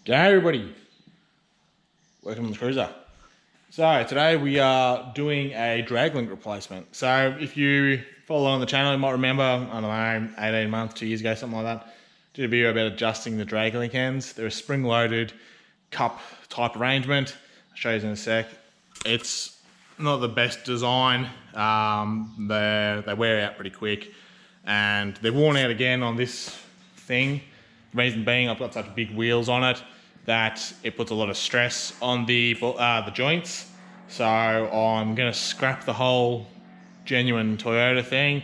G'day everybody, welcome to the cruiser. So today we are doing a drag link replacement. So if you follow on the channel, you might remember, I don't know, 18 months, 2 years ago, something like that, did a video about adjusting the drag link ends. They're a spring loaded cup type arrangement. I'll show you in a sec. It's not the best design. They wear out pretty quick and they're worn out again on this thing. The reason being I've got such big wheels on it that it puts a lot of stress on the joints. So I'm gonna scrap the whole genuine Toyota thing,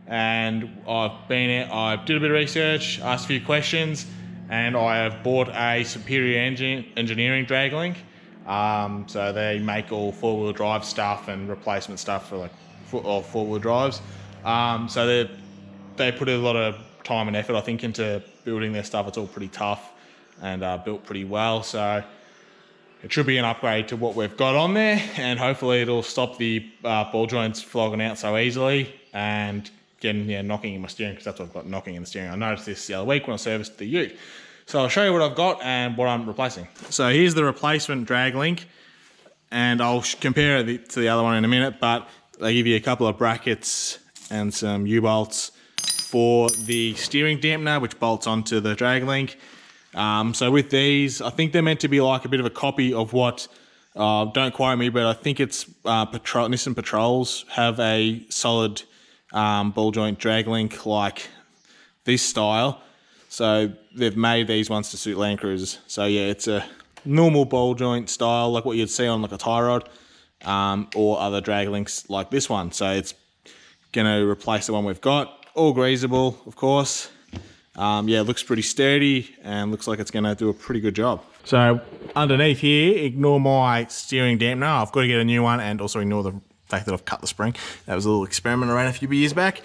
and I did a bit of research, asked a few questions, and I have bought a Superior Engineering drag link. So they make all four-wheel drive stuff and replacement stuff for four-wheel drives. So they put a lot of time and effort, I think, into building their stuff. It's all pretty tough and built pretty well, so it should be an upgrade to what we've got on there, and hopefully it'll stop the ball joints flogging out so easily and getting knocking in my steering, because that's what I've got, knocking in the steering. I noticed this the other week when I serviced the ute. So I'll show you what I've got and what I'm replacing. So here's the replacement drag link, and I'll compare it to the other one in a minute, but they give you a couple of brackets and some U-bolts for the steering dampener, which bolts onto the drag link. So with these, I think they're meant to be like a bit of a copy of what, don't quote me, but I think it's Nissan Patrols have a solid ball joint drag link like this style. So they've made these ones to suit Landcruisers. So yeah, it's a normal ball joint style like what you'd see on like a tie rod, or other drag links like this one. So it's gonna replace the one we've got, all greasable, of course. Yeah, it looks pretty sturdy and looks like it's going to do a pretty good job. So underneath here, ignore my steering dampener. I've got to get a new one, and also ignore the fact that I've cut the spring. That was a little experiment I ran a few years back.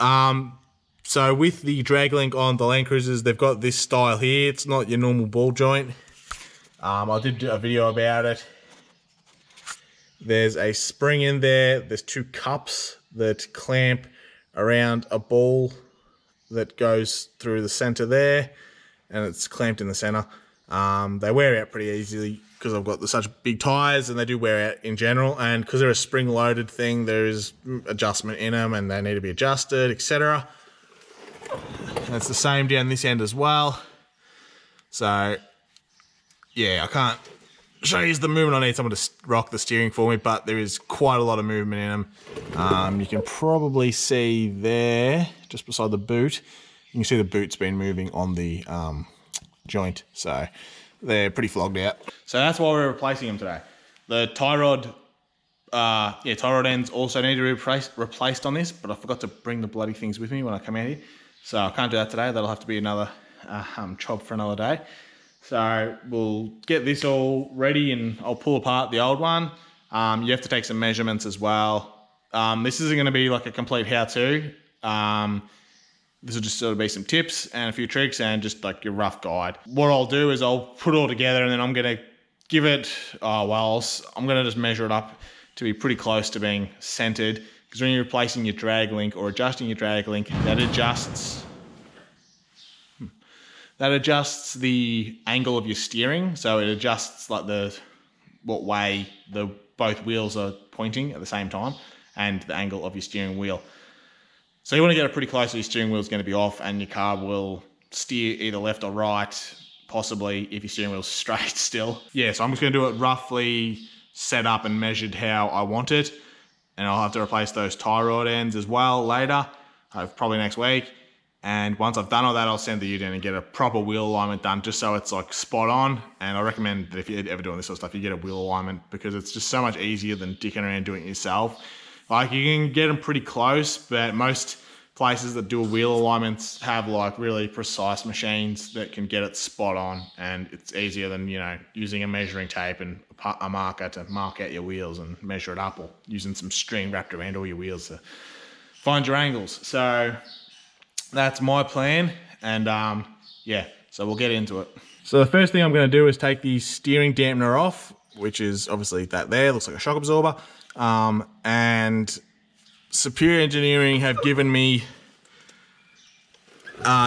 So with the drag link on the Landcruisers, they've got this style here. It's not your normal ball joint. I did do a video about it. There's a spring in there. There's two cups that clamp around a ball that goes through the center there, and it's clamped in the center. They wear out pretty easily because I've got such big tires, and they do wear out in general, and because they're a spring loaded thing, there is adjustment in them and they need to be adjusted, etc. And it's the same down this end as well. So yeah, I can't show you the movement. I need someone to rock the steering for me, but there is quite a lot of movement in them. You can probably see there, just beside the boot, you can see the boot's been moving on the joint, so they're pretty flogged out. So that's why we're replacing them today. The tie rod, tie rod ends also need to be replaced on this, but I forgot to bring the bloody things with me when I come out here, so I can't do that today. That'll have to be another job for another day. So we'll get this all ready, and I'll pull apart the old one. You have to take some measurements as well. This isn't going to be like a complete how-to. This will just sort of be some tips and a few tricks and just like your rough guide. What I'll do is I'll put it all together, and then I'm going to give it, I'm going to just measure it up to be pretty close to being centered, because when you're replacing your drag link or adjusting your drag link, that adjusts the angle of your steering. So it adjusts like what way both wheels are pointing at the same time, and the angle of your steering wheel. So you want to get it pretty close, so your steering wheel is going to be off and your car will steer either left or right, possibly if your steering wheel's straight still. Yeah, so I'm just going to do it roughly set up and measured how I want it. And I'll have to replace those tie rod ends as well later, probably next week. And once I've done all that, I'll send the ute in and get a proper wheel alignment done, just so it's like spot on. And I recommend that if you're ever doing this sort of stuff, you get a wheel alignment, because it's just so much easier than dicking around doing it yourself. Like, you can get them pretty close, but most places that do wheel alignments have like really precise machines that can get it spot on, and it's easier than, using a measuring tape and a marker to mark out your wheels and measure it up, or using some string wrapped around all your wheels to find your angles. So that's my plan, and yeah, so we'll get into it. So the first thing I'm going to do is take the steering dampener off, which is obviously that there, looks like a shock absorber. And Superior Engineering have given me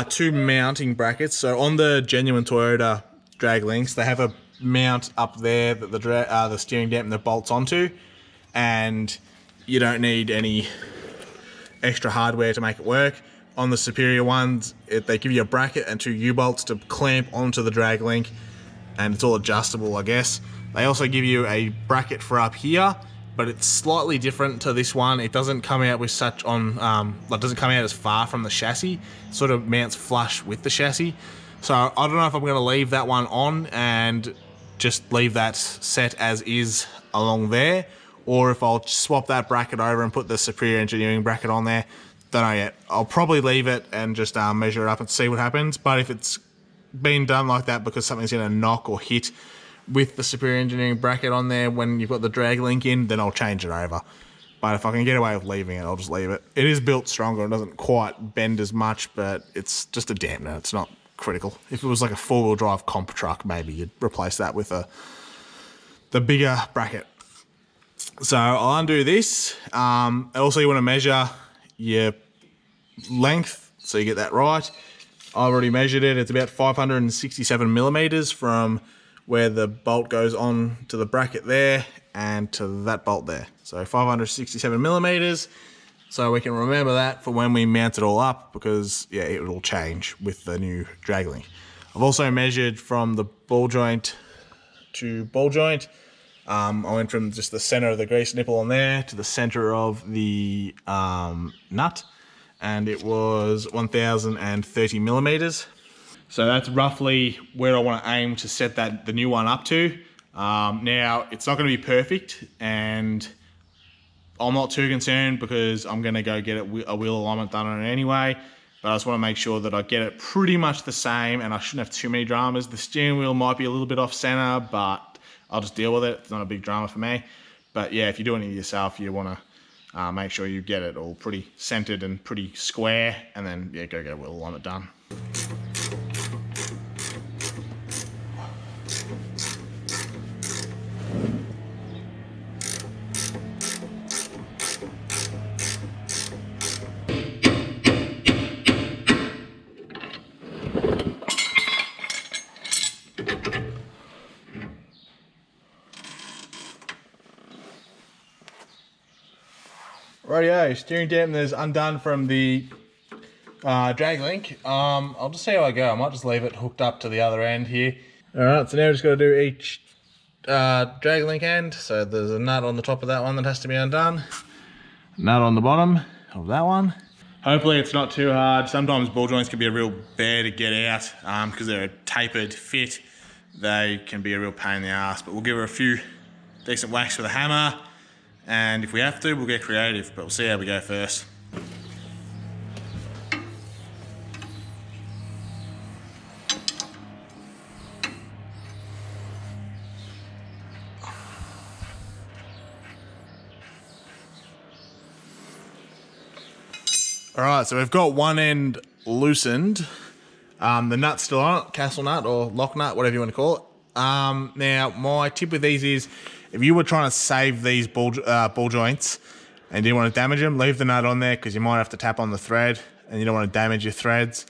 two mounting brackets. So on the genuine Toyota drag links, they have a mount up there that the steering dampener bolts onto, and you don't need any extra hardware to make it work. On the superior ones, they give you a bracket and 2 U-bolts to clamp onto the drag link, and it's all adjustable, I guess. They also give you a bracket for up here, but it's slightly different to this one. It doesn't come out with such it doesn't come out as far from the chassis. It sort of mounts flush with the chassis. So I don't know if I'm going to leave that one on and just leave that set as is along there, or if I'll swap that bracket over and put the Superior Engineering bracket on there. Don't know yet. I'll probably leave it and just measure it up and see what happens. But if it's been done like that because something's going to knock or hit with the Superior Engineering bracket on there when you've got the drag link in, then I'll change it over. But if I can get away with leaving it, I'll just leave it. It is built stronger. It doesn't quite bend as much, but it's just a dampener. It's not critical. If it was like a 4-wheel drive comp truck, maybe you'd replace that with the bigger bracket. So I'll undo this. Also, you want to measure your length so you get that right. I've already measured it. It's about 567 millimeters from where the bolt goes on to the bracket there and to that bolt there. So 567 millimeters. So we can remember that for when we mount it all up, because yeah, it will change with the new drag link. I've also measured from the ball joint to ball joint. I went from just the center of the grease nipple on there to the center of the nut, and it was 1030 millimeters. So that's roughly where I want to aim to set the new one up to. Now, it's not going to be perfect, and I'm not too concerned because I'm going to go get a wheel alignment done on it anyway. But I just want to make sure that I get it pretty much the same, and I shouldn't have too many dramas. The steering wheel might be a little bit off center, but I'll just deal with it. It's not a big drama for me. But yeah, if you're doing it yourself, you want to make sure you get it all pretty centered and pretty square, and then yeah, go get a wheel alignment done. Rightio, steering dampener's undone from the drag link. I'll just see how I go. I might just leave it hooked up to the other end here. Alright, so now we're just going to do each drag link end. So there's a nut on the top of that one that has to be undone. Nut on the bottom of that one. Hopefully it's not too hard. Sometimes ball joints can be a real bear to get out because they're a tapered fit. They can be a real pain in the ass, but we'll give her a few decent whacks with a hammer. And if we have to, we'll get creative, but we'll see how we go first. All right, so we've got one end loosened. The nut's still on it, castle nut or lock nut, whatever you want to call it. Now, my tip with these is, if you were trying to save these ball joints and didn't want to damage them, leave the nut on there because you might have to tap on the thread and you don't want to damage your threads.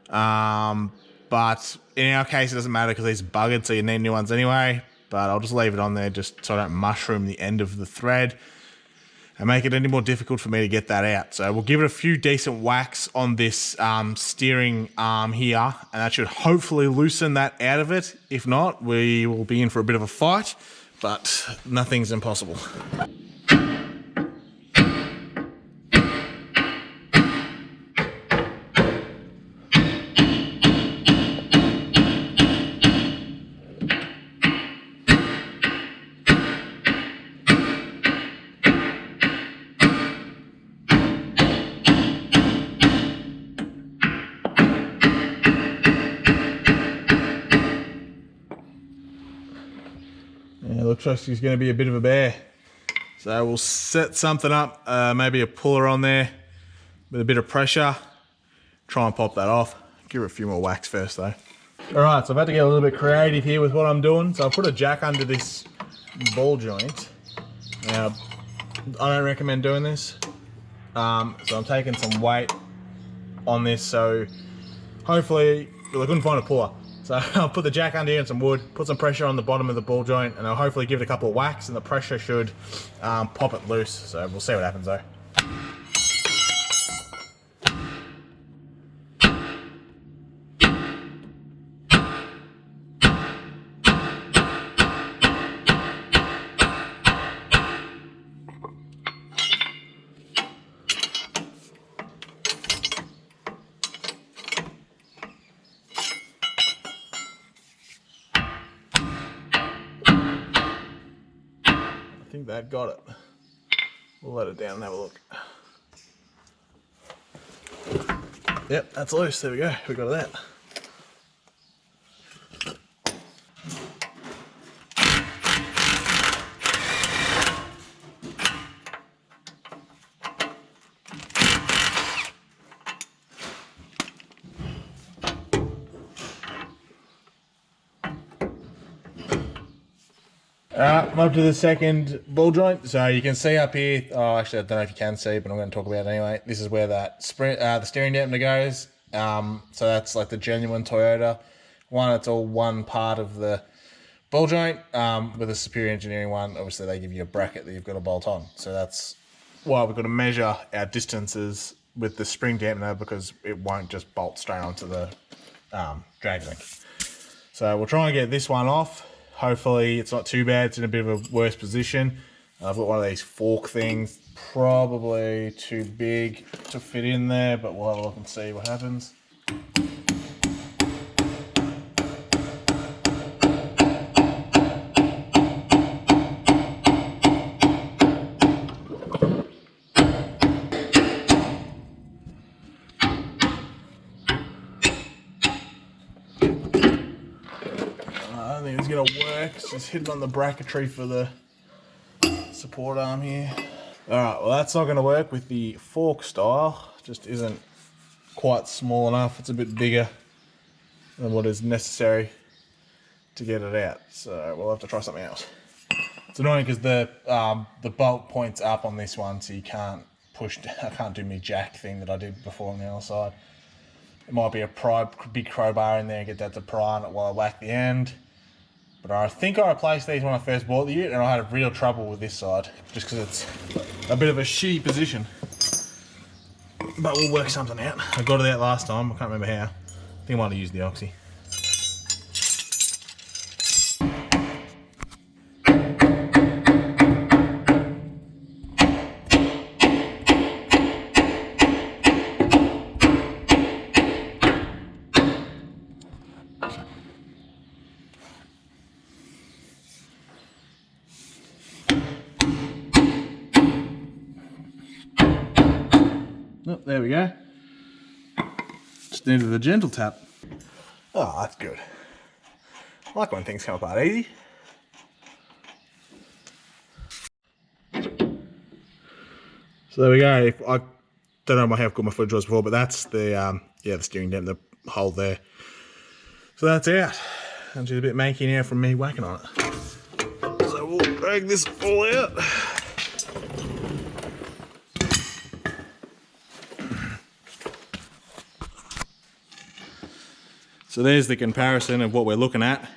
But in our case, it doesn't matter because these are buggered, so you need new ones anyway. But I'll just leave it on there just so I don't mushroom the end of the thread and make it any more difficult for me to get that out. So we'll give it a few decent whacks on this steering arm here, and that should hopefully loosen that out of it. If not, we will be in for a bit of a fight, but nothing's impossible. Looks like she's going to be a bit of a bear. So we'll set something up, maybe a puller on there with a bit of pressure. Try and pop that off. Give her a few more whacks first though. Alright, so I've had to get a little bit creative here with what I'm doing. So I'll put a jack under this ball joint. Now, I don't recommend doing this. So I'm taking some weight on this, so hopefully, well, I couldn't find a puller. So I'll put the jack under here and some wood, put some pressure on the bottom of the ball joint, and I'll hopefully give it a couple of whacks, and the pressure should pop it loose. So we'll see what happens though. I think that got it. We'll let it down and have a look. Yep, that's loose. There we go. We got that. I'm up to the second ball joint. So you can see up here, oh, actually I don't know if you can see, but I'm going to talk about it anyway. This is where that the steering dampener goes. So that's like the genuine Toyota one. It's all one part of the ball joint. With a Superior Engineering one, obviously they give you a bracket that you've got to bolt on. So that's why we've got to measure our distances with the spring dampener, because it won't just bolt straight onto the drag link. So we'll try and get this one off. Hopefully it's not too bad. It's in a bit of a worse position. I've got one of these fork things, probably too big to fit in there, but we'll have a look and see what happens. I don't think it's gonna work. It's just hitting on the bracketry for the support arm here. Alright, well that's not gonna work with the fork style. Just isn't quite small enough. It's a bit bigger than what is necessary to get it out. So we'll have to try something else. It's annoying because the bolt points up on this one, so you can't push. I can't do my jack thing that I did before on the other side. It might be a big crowbar in there and get that to pry on it while I whack the end. But I think I replaced these when I first bought the ute, and I had real trouble with this side, just because it's a bit of a shitty position. But we'll work something out. I got it out last time, I can't remember how. I think I might have used the oxy. Oh, there we go. Just needed a gentle tap. Oh, that's good. I like when things come apart easy. So there we go. I don't know how good my footage was before, but that's the yeah, the steering dampener hole there. So that's out. And she's a bit manky now from me whacking on it. So we'll drag this all out. So there's the comparison of what we're looking at.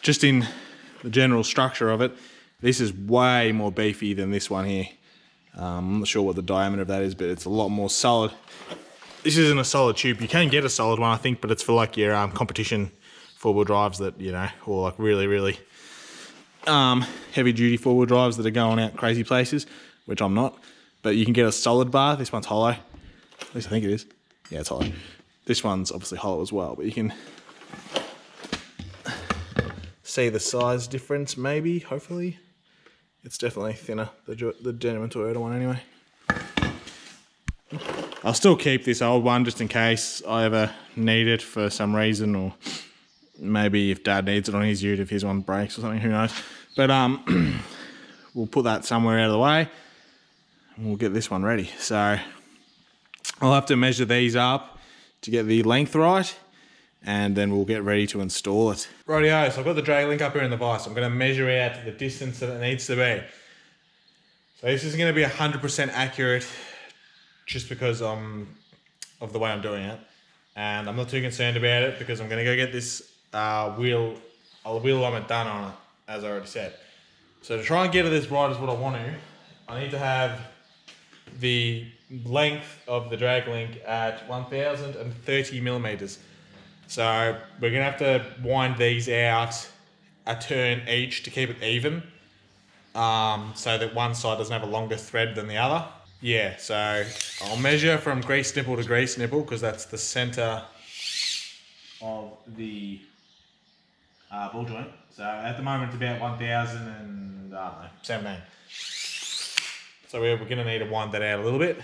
Just in the general structure of it, this is way more beefy than this one here. I'm not sure what the diameter of that is, but it's a lot more solid. This isn't a solid tube. You can get a solid one, I think, but it's for like your competition four-wheel drives that, you know, or like really heavy-duty four-wheel drives that are going out crazy places, which I'm not. But you can get a solid bar. This one's hollow. At least I think it is. Yeah, it's hollow. This one's obviously hollow as well, but you can see the size difference maybe, hopefully. It's definitely thinner, the genuine Toyota one anyway. I'll still keep this old one just in case I ever need it for some reason, or maybe if Dad needs it on his ute, if his one breaks or something, who knows. But we'll put that somewhere out of the way and we'll get this one ready. So I'll have to measure these up to get the length right, and then we'll get ready to install it. Rightio, so I've got the drag link up here in the vise. I'm going to measure out the distance that it needs to be. So this is going to be 100% accurate just because of the way I'm doing it. and I'm not too concerned about it because I'm going to go get this wheel alignment done on it, as I already said. So to try and get it as right as what I want to, I need to have the length of the drag link at 1030 millimeters. So we're going to have to wind these out a turn each to keep it even, so that one side doesn't have a longer thread than the other. Yeah, so I'll measure from grease nipple to grease nipple because that's the center of the ball joint. So at the moment it's about 1017. So we're going to need to wind that out a little bit,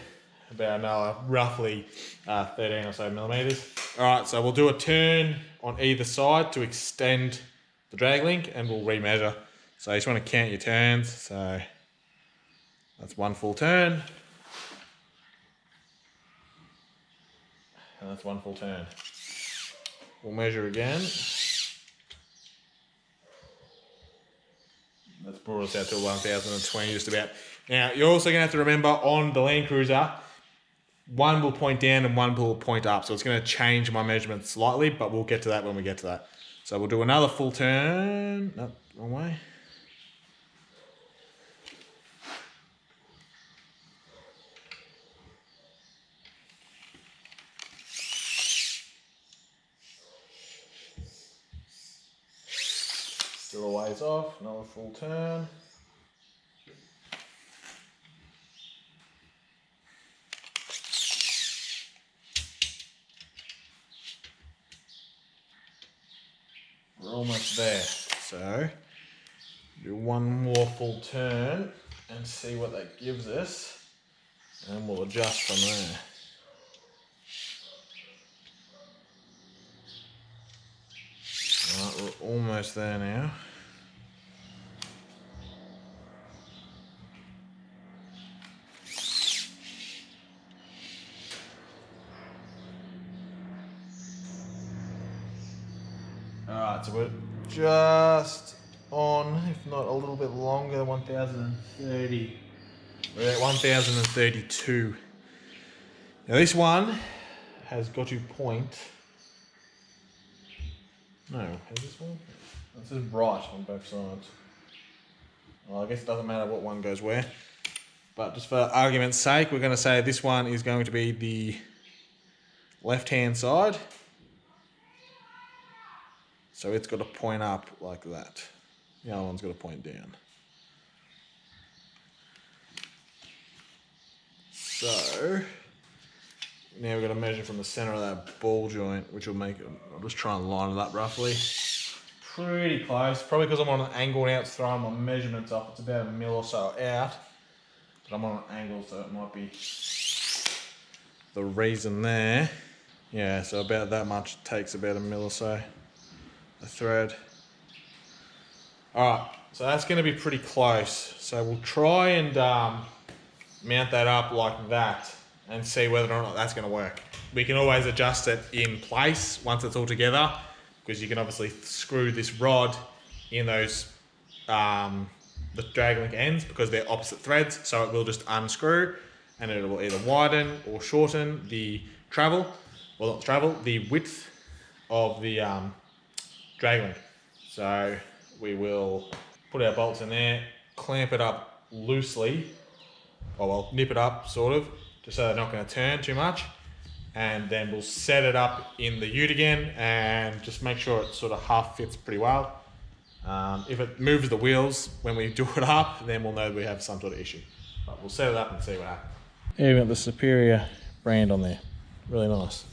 about another roughly 13 or so millimeters. All right, so we'll do a turn on either side to extend the drag link and we'll remeasure. So you just want to count your turns. So that's one full turn. And that's one full turn. We'll measure again. That's brought us out to 1020 just about. Now, you're also going to have to remember on the Landcruiser, one will point down and one will point up. So it's going to change my measurements slightly, but we'll get to that when we get to that. So we'll do another full turn. No, wrong way. Still a ways off, another full turn. We're almost there. So do one more full turn and see what that gives us, and we'll adjust from there. Right, we're almost there now. Alright, so we're just on, if not a little bit longer than 1030. We're at 1032. Now this one has got to point. No, has this one? This is right on both sides. Well, I guess it doesn't matter what one goes where. But just for argument's sake, we're going to say this one is going to be the left-hand side. So it's got to point up like that. The other one's got to point down. So now we've got to measure from the center of that ball joint, which will make it, I'll just try and line it up roughly. Pretty close, probably because I'm on an angle now, it's throwing my measurements off. It's about a mil or so out, but I'm on an angle, so it might be the reason there. Yeah, so about that much takes about a mil or so. A thread. Alright, so that's going to be pretty close. So we'll try and mount that up like that and see whether or not that's going to work. We can always adjust it in place once it's all together, because you can obviously screw this rod in those the drag link ends because they're opposite threads, so it will just unscrew and it will either widen or shorten the travel, well not travel, the width of the drag link. So we will put our bolts in there, clamp it up loosely, or well, nip it up sort of, just so they're not going to turn too much, and then we'll set it up in the ute again and just make sure it sort of half fits pretty well. If it moves the wheels when we do it up, then we'll know we have some sort of issue. But we'll set it up and see what happens. Yeah, we've got the Superior brand on there, really nice.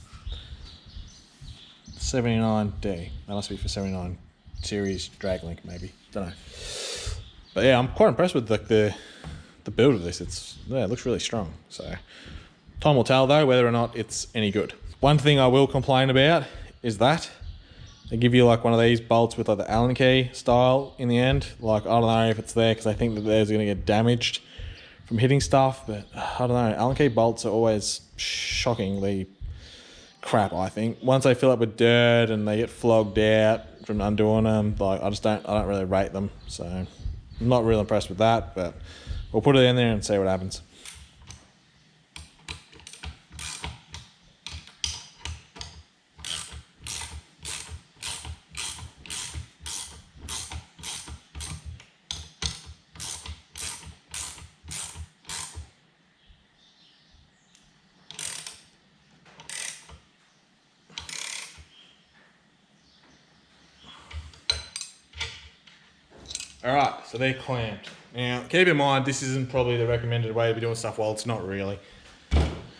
79D. That must be for 79 series drag link, maybe. Don't know. But yeah, I'm quite impressed with the build of this. It looks really strong. So time will tell though whether or not it's any good. One thing I will complain about is that they give you like one of these bolts with like the Allen key style in the end. Like I don't know if it's there because I think that theirs are going to get damaged from hitting stuff, but I don't know. Allen key bolts are always shockingly crap, I think. Once they fill up with dirt and they get flogged out from undoing them, like I don't really rate them. So I'm not really impressed with that, but we'll put it in there and see what happens. All right, so they're clamped. Now, keep in mind, this isn't probably the recommended way to be doing stuff. Well, it's not really.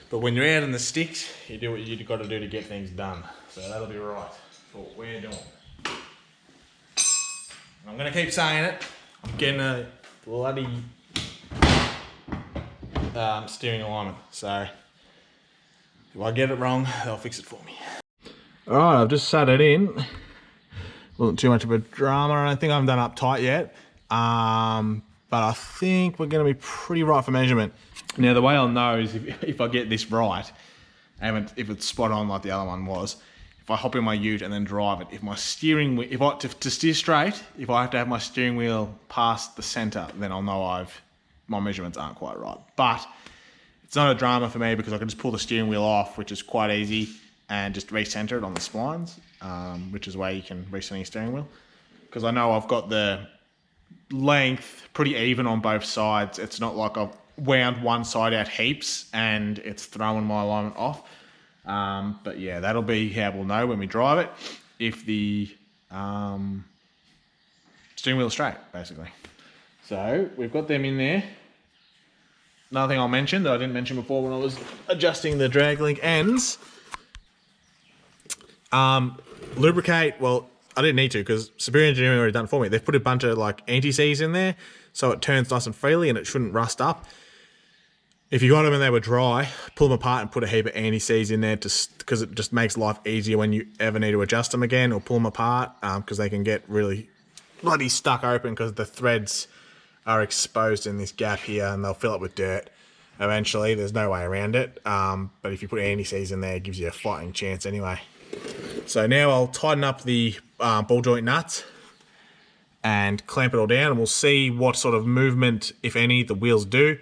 But when you're out in the sticks, you do what you've got to do to get things done. So that'll be right for what we're doing. And I'm going to keep saying it. I'm getting a bloody steering alignment. So if I get it wrong, they'll fix it for me. All right, I've just sat it in. Wasn't too much of a drama. I don't think I haven't done up tight yet. But I think we're going to be pretty right for measurement. Now, the way I'll know is if I get this right, and if it's spot on like the other one was, if I hop in my ute and then drive it, if my steering wheel, to steer straight, if I have to have my steering wheel past the center, then I'll know my measurements aren't quite right. But it's not a drama for me because I can just pull the steering wheel off, which is quite easy, and just recenter it on the splines, which is where you can recenter your steering wheel. Because I know I've got the length pretty even on both sides. It's not like I've wound one side out heaps and it's throwing my alignment off. But yeah, that'll be how we'll know when we drive it if the steering wheel is straight, basically. So we've got them in there. Another thing I'll mention that I didn't mention before when I was adjusting the drag link ends. Lubricate, well, I didn't need to because Superior Engineering already done it for me. They've put a bunch of like anti-seize in there so it turns nice and freely and it shouldn't rust up. If you got them and they were dry, pull them apart and put a heap of anti-seize in there because it just makes life easier when you ever need to adjust them again or pull them apart because they can get really bloody stuck open because the threads are exposed in this gap here and they'll fill up with dirt eventually. There's no way around it. But if you put anti-seize in there, it gives you a fighting chance anyway. So now I'll tighten up the ball joint nuts and clamp it all down and we'll see what sort of movement, if any, the wheels do.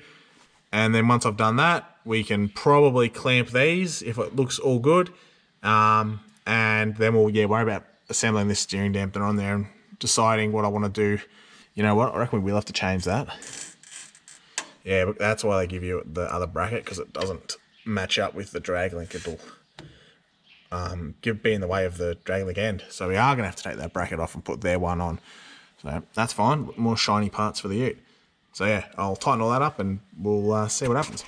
And then once I've done that, we can probably clamp these if it looks all good. And then we'll worry about assembling this steering dampener on there and deciding what I want to do. You know what, I reckon we will have to change that. Yeah, but that's why they give you the other bracket, because it doesn't match up with the drag link. It'll be in the way of the drag link end. So we are going to have to take that bracket off and put their one on. So that's fine, more shiny parts for the ute. So yeah, I'll tighten all that up and we'll see what happens.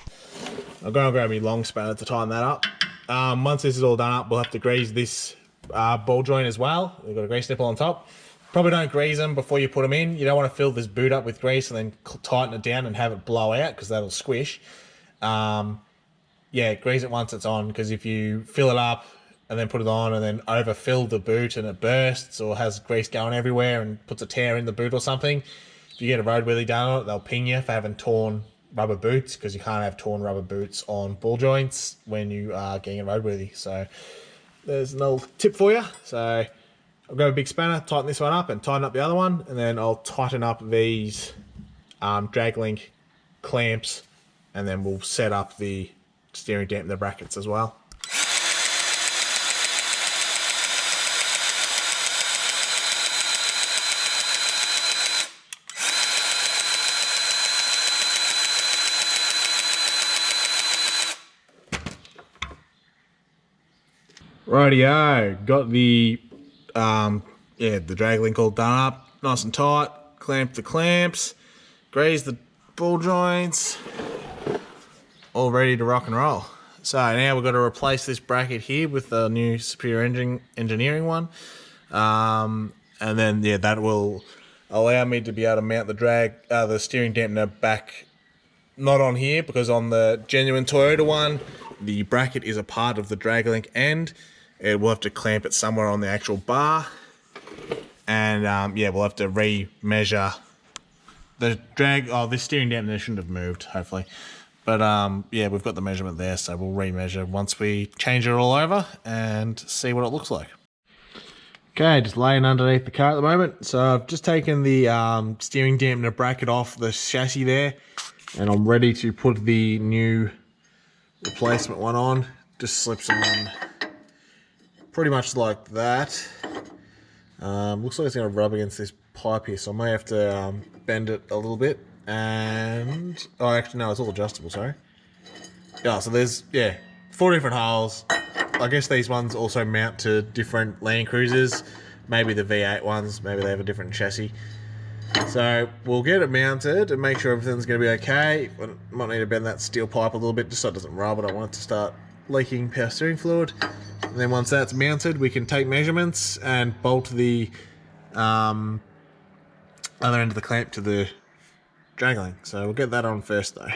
I'll go and grab my long spanner to tighten that up. Once this is all done up, we'll have to grease this ball joint as well. We've got a grease nipple on top. Probably don't grease them before you put them in. You don't want to fill this boot up with grease and then tighten it down and have it blow out because that'll squish. Yeah, grease it once it's on, because if you fill it up and then put it on and then overfill the boot and it bursts or has grease going everywhere and puts a tear in the boot or something, if you get a roadworthy done on it, they'll ping you for having torn rubber boots, because you can't have torn rubber boots on ball joints when you are getting a roadworthy. So there's a little tip for you. So I'll go a big spanner, tighten this one up and tighten up the other one, and then I'll tighten up these drag link clamps, and then we'll set up the steering dampener brackets as well. Rightio, got the the drag link all done up, nice and tight. Clamped the clamps, greased the ball joints, all ready to rock and roll. So now we've got to replace this bracket here with the new Superior Engineering one, and then that will allow me to be able to mount the steering dampener back, not on here, because on the genuine Toyota one, the bracket is a part of the drag link end. We'll have to clamp it somewhere on the actual bar, and we'll have to re-measure the drag. Oh, this steering dampener shouldn't have moved, hopefully, but we've got the measurement there, so we'll re-measure once we change it all over and see what it looks like. Okay, just laying underneath the car at the moment. So I've just taken the steering dampener bracket off the chassis there, and I'm ready to put the new replacement one on. Just slips on pretty much like that. Looks like it's going to rub against this pipe here, so I may have to bend it a little bit. And actually no, it's all adjustable, sorry. Yeah, so there's 4 different holes. I guess these ones also mount to different Land Cruisers, maybe the V8 ones, maybe they have a different chassis. So we'll get it mounted and make sure everything's going to be okay. I might need to bend that steel pipe a little bit just so it doesn't rub. I don't want it to start leaking power steering fluid. And then once that's mounted, we can take measurements and bolt the other end of the clamp to the drag link. So we'll get that on first though.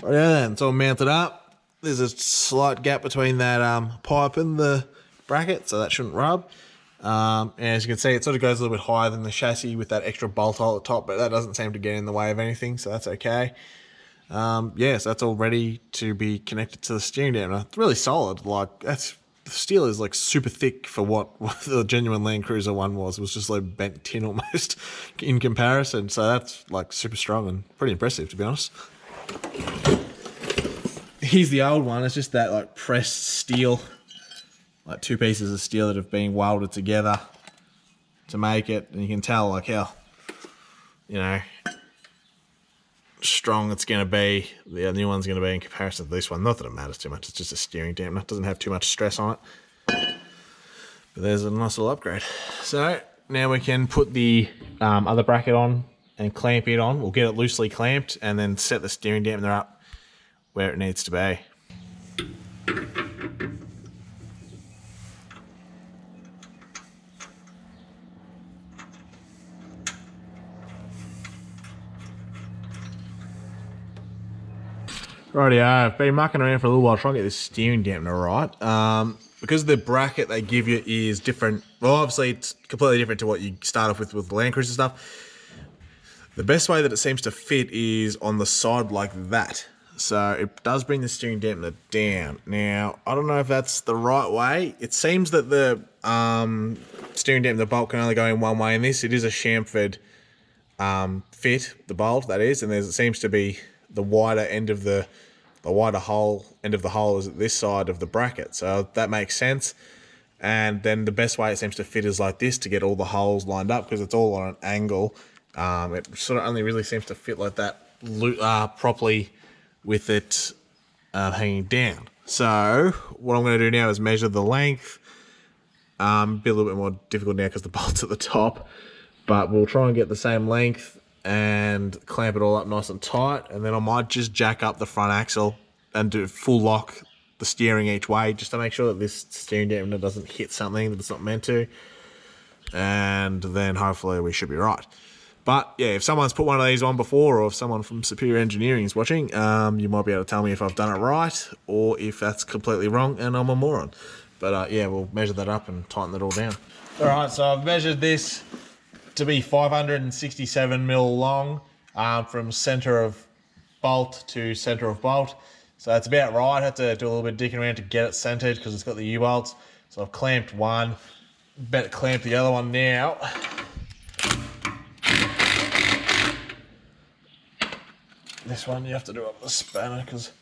Right, yeah, then it's all mounted up. There's a slight gap between that pipe and the bracket, so that shouldn't rub. And as you can see, it sort of goes a little bit higher than the chassis with that extra bolt hole at the top, but that doesn't seem to get in the way of anything, so that's okay. Yeah, so that's all ready to be connected to the steering dampener. It's really solid. Like, the steel is like super thick for what the genuine Landcruiser one was. It was just like bent tin almost in comparison. So that's like super strong and pretty impressive, to be honest. Here's the old one. It's just that like pressed steel, like two pieces of steel that have been welded together to make it, and you can tell like how, you know, strong it's going to be. The new one's going to be in comparison to this one. Not that it matters too much. It's just a steering dampener. It doesn't have too much stress on it. But there's a nice little upgrade. So now we can put the other bracket on and clamp it on. We'll get it loosely clamped and then set the steering dampener up where it needs to be. Rightio, I've been mucking around for a little while trying to get this steering dampener right. Because the bracket they give you is different. Well, obviously it's completely different to what you start off with the Landcruiser stuff. The best way that it seems to fit is on the side like that. So it does bring the steering dampener down. Now, I don't know if that's the right way. It seems that the steering dampener bolt can only go in one way in this. It is a chamfered fit, the bolt, that is, and it seems to be the wider end of the wider hole end of the hole is at this side of the bracket. So that makes sense. And then the best way it seems to fit is like this to get all the holes lined up because it's all on an angle. It sort of only really seems to fit like that properly with it hanging down. So what I'm going to do now is measure the length. Be a little bit more difficult now because the bolt's at the top, but we'll try and get the same length and clamp it all up nice and tight. And then I might just jack up the front axle and do full lock the steering each way just to make sure that this steering dampener doesn't hit something that it's not meant to. And then hopefully we should be right. But yeah, if someone's put one of these on before, or if someone from Superior Engineering is watching, you might be able to tell me if I've done it right or if that's completely wrong and I'm a moron. But yeah, we'll measure that up and tighten it all down. All right, so I've measured this to be 567 mil long from center of bolt to center of bolt. So that's about right. I had to do a little bit of digging around to get it centered because it's got the U-bolts. So I've clamped one, better clamp the other one now. This one you have to do up the spanner because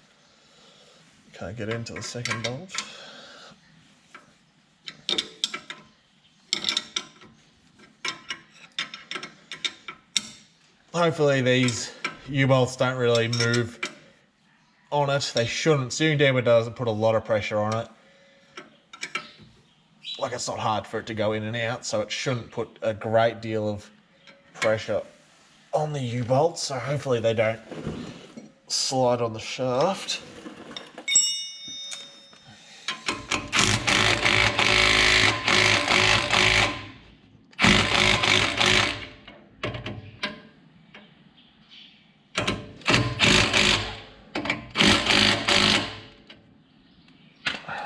you can't get into the second bolt. Hopefully these U-bolts don't really move on it. They shouldn't. Steering dampener doesn't put a lot of pressure on it. Like, it's not hard for it to go in and out, so it shouldn't put a great deal of pressure on the U-bolts. So hopefully they don't slide on the shaft.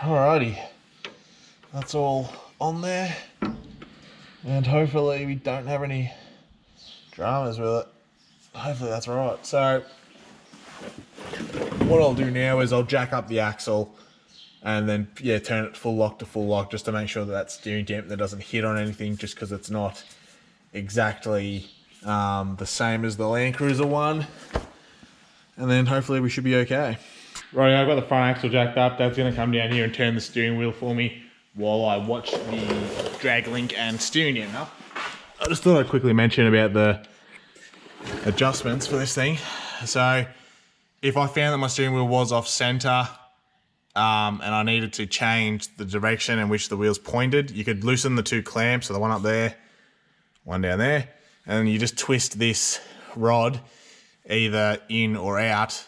Alrighty, that's all on there, and hopefully we don't have any dramas with it. Hopefully that's right. So what I'll do now is I'll jack up the axle and then, yeah, turn it full lock to full lock just to make sure that that steering dampener doesn't hit on anything, just because it's not exactly the same as the Landcruiser one. And then hopefully we should be okay. Right, I've got the front axle jacked up. Dad's going to come down here and turn the steering wheel for me while I watch the drag link and steering unit up. I just thought I'd quickly mention about the adjustments for this thing. So if I found that my steering wheel was off center and I needed to change the direction in which the wheel's pointed, you could loosen the two clamps, so the one up there, one down there, and then you just twist this rod either in or out.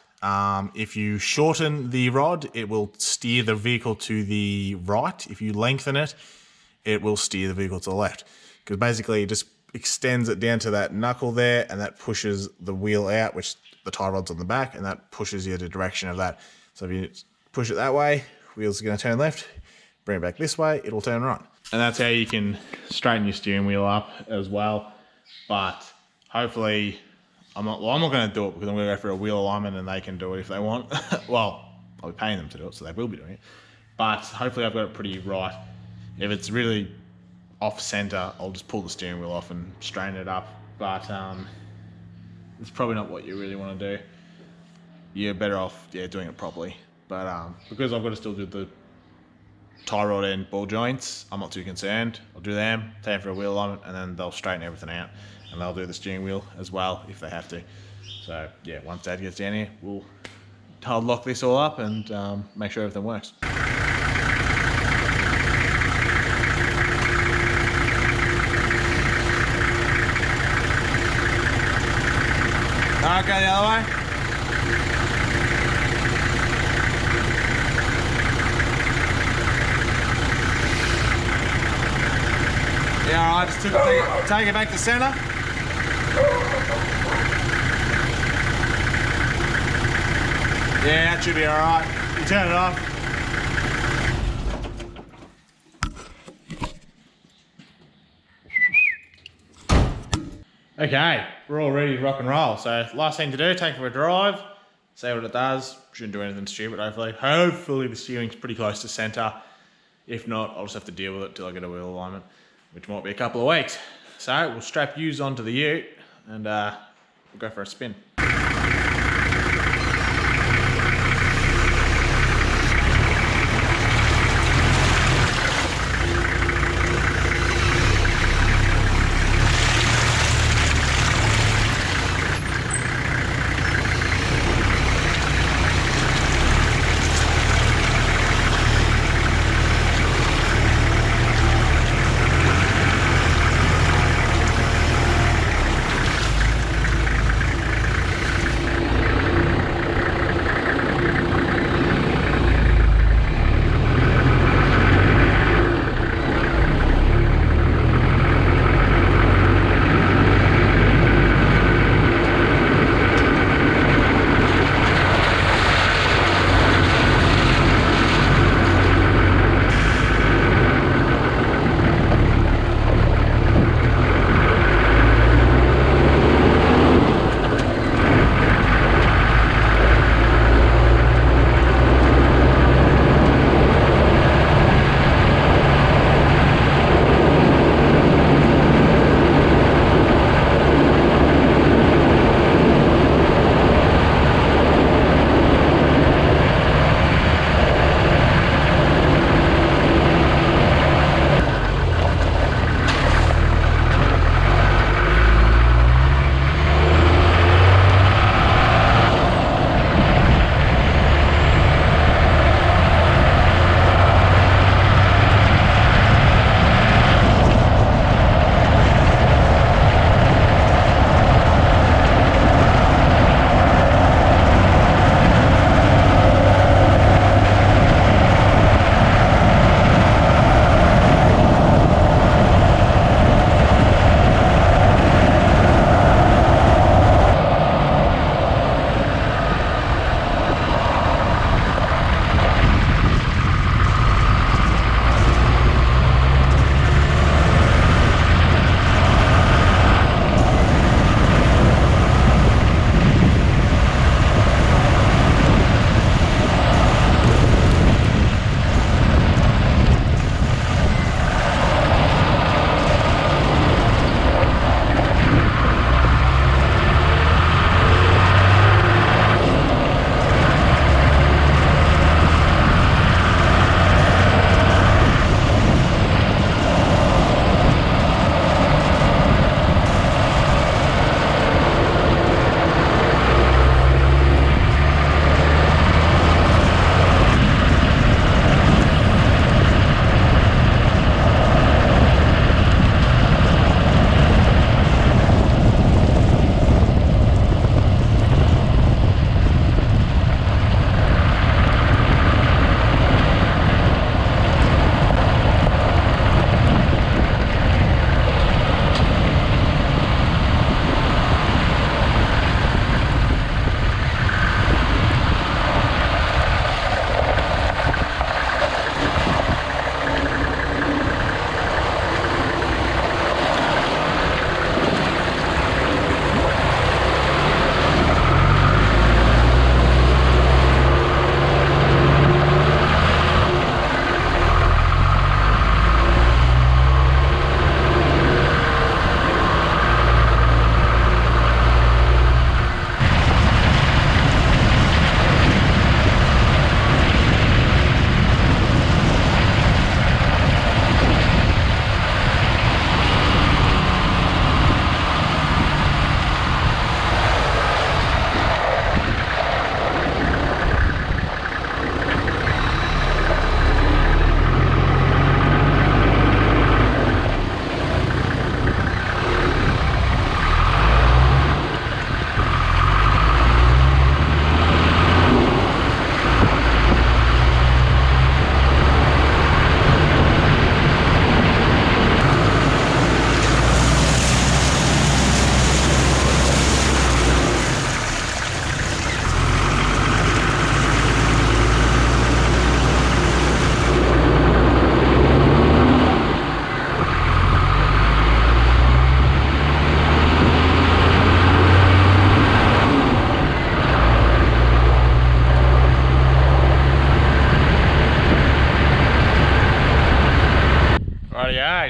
If you shorten the rod, it will steer the vehicle to the right. If you lengthen it, it will steer the vehicle to the left. Because basically it just extends it down to that knuckle there, and that pushes the wheel out, which the tie rod's on the back, and that pushes you the direction of that. So if you push it that way, wheel's going to turn left. Bring it back this way, it'll turn right. And that's how you can straighten your steering wheel up as well. But hopefully, I'm not going to do it because I'm going to go for a wheel alignment and they can do it if they want. Well, I'll be paying them to do it, so they will be doing it. But hopefully I've got it pretty right. If it's really off center, I'll just pull the steering wheel off and straighten it up. But it's probably not what you really want to do. You're better off, yeah, doing it properly. But because I've got to still do the tie rod and ball joints, I'm not too concerned. I'll do them, take them for a wheel alignment, and then they'll straighten everything out. And they'll do the steering wheel as well if they have to. So yeah, once Dad gets down here, I'll lock this all up and make sure everything works. Alright, go the other way. Yeah, alright, just take it back to center. Yeah, that should be alright. You turn it off. Okay, we're all ready to rock and roll. So last thing to do, take it for a drive, see what it does. Shouldn't do anything stupid, hopefully. Hopefully the steering's pretty close to center. If not, I'll just have to deal with it till I get a wheel alignment, which might be a couple of weeks. So we'll strap U's onto the ute and we'll go for a spin.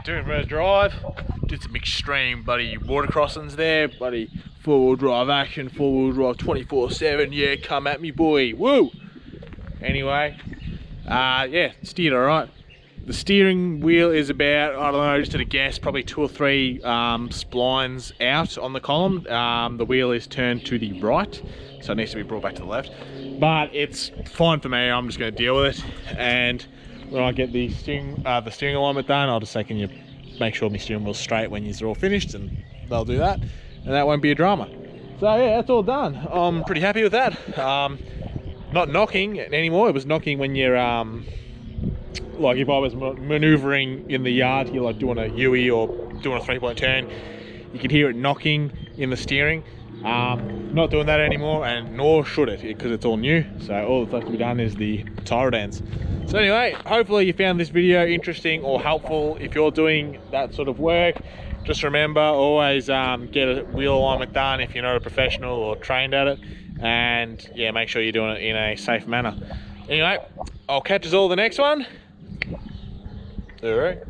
doing first drive. Did some extreme bloody water crossings there, bloody 4-wheel drive action, 4-wheel drive 24/7. Yeah, come at me, boy. Woo! Anyway, yeah, steered all right. The steering wheel is about, I don't know, just at a guess, probably 2 or 3 splines out on the column. The wheel is turned to the right, so it needs to be brought back to the left. But it's fine for me. I'm just going to deal with it. And when I get the steering alignment done, I'll just say, can you make sure my steering wheel's straight when you're all finished, and they'll do that, and that won't be a drama. So yeah, that's all done. I'm pretty happy with that. Not knocking anymore. It was knocking when you're like if I was maneuvering in the yard, you're like doing a U-E or doing a 3-point turn, you could hear it knocking in the steering. Not doing that anymore, and nor should it, because it's all new. So all that's left to be done is the tire dance. So anyway, hopefully you found this video interesting or helpful. If you're doing that sort of work, just remember, always get a wheel alignment done if you're not a professional or trained at it, and yeah, make sure you're doing it in a safe manner. Anyway, I'll catch us all the next one. All right.